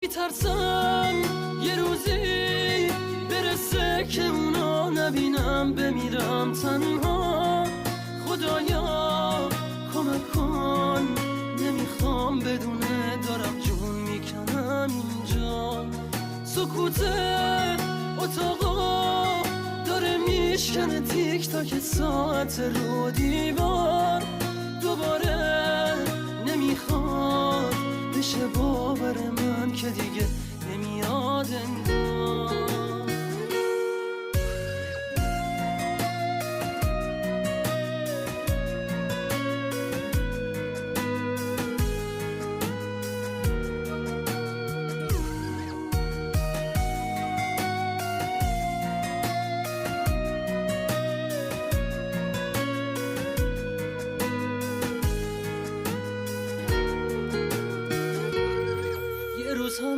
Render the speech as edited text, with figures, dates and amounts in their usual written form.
میترسم یه روزی برسه که اونا نبینم، بمیرم تنها. خدایا کمک کن، نمیخوام بدونه دارم جون میکنم اینجا. سکوت اتاقا داره میشکنه تیک تاک ساعت رو دیوار. دوباره نمیخواد بشه باور من که دیگه